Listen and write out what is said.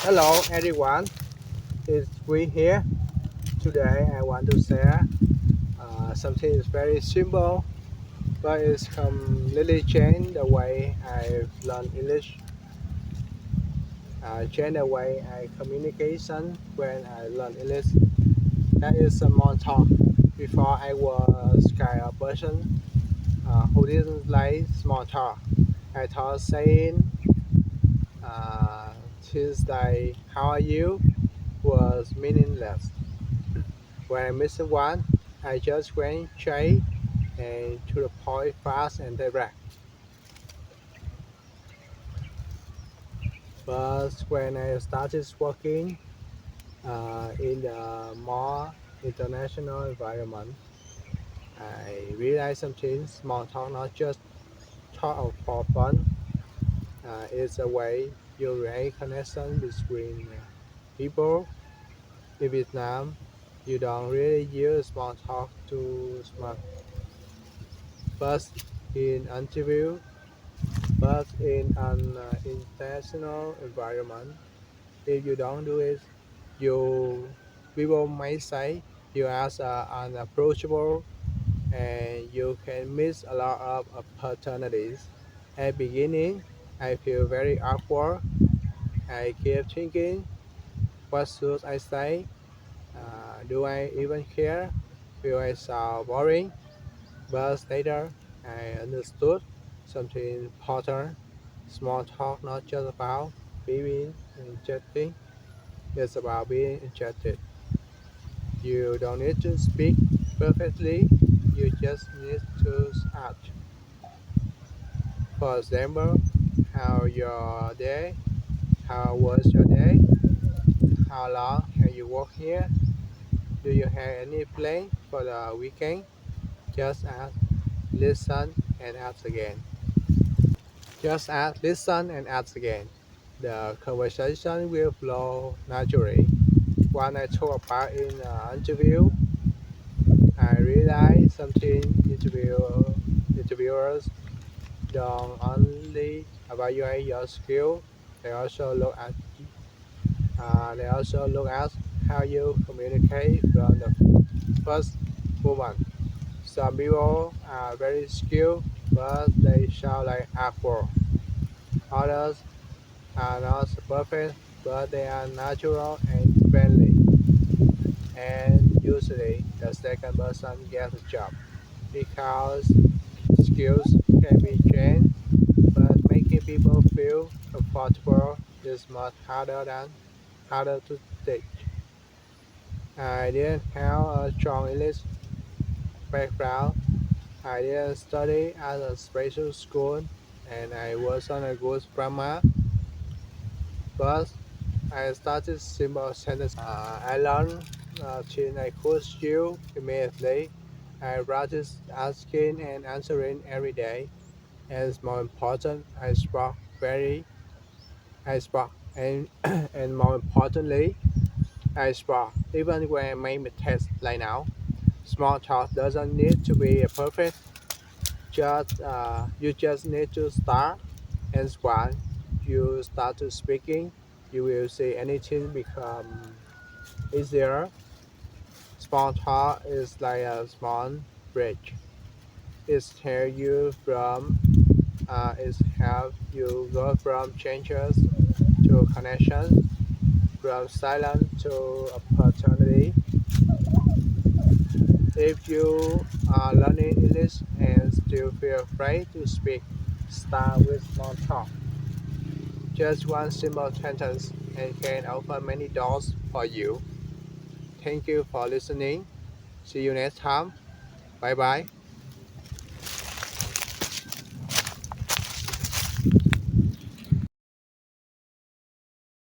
Hello everyone, it's we here. Today I want to share something is very simple, but it's completely changed the way I learn English, change the way I communication when I learn English. That is small talk. Before I was kind of person who didn't like small talk. I thought saying things like "How are you?" was meaningless. When I missed one, I just went straight and to the point fast and direct. But when I started working in a more international environment, I realized something small talk, not just talk for fun. It's a way you create connection between people. In Vietnam, you don't really use small talk to smart, but in interview But in an international environment, if you don't do it, you people might say you are unapproachable and you can miss a lot of opportunities. At beginning, I feel very awkward. I keep thinking, what should I say? Do I even care? Will I sound boring? But later, I understood something important. Small talk not just about being interesting, it's about being interested. You don't need to speak perfectly, you just need to act. For example, how your day? How was your day? How long have you worked here? Do you have any plan for the weekend? Just ask, listen, and ask again. Just ask, listen, and ask again. The conversation will flow naturally. When I talk about in an interview, I realized something interviewers don't only evaluate your skill, they also look at how you communicate from the first moment. Some people are very skilled, but they sound like awkward. Others are not perfect, but they are natural and friendly. And usually, the second person gets the job because skills can be trained, but making people feel comfortable is much harder to teach. I didn't have a strong English background. I didn't study at a special school, and I wasn't a good grammar. But I started simple sentences. I learned till I could still immediately. I practiced asking and answering every day. And more important, I spoke, and and more importantly, I spoke even when I made mistakes like now. Small talk doesn't need to be perfect. Just you just need to start, and once you start to speaking, you will see anything become easier. Small talk is like a small bridge. It's help you from it's help you go from changes to connection, from silence to opportunity. If you are learning English and still feel afraid to speak, start with small talk. Just one simple sentence and can open many doors for you. Thank you for listening. See you next time. Bye bye.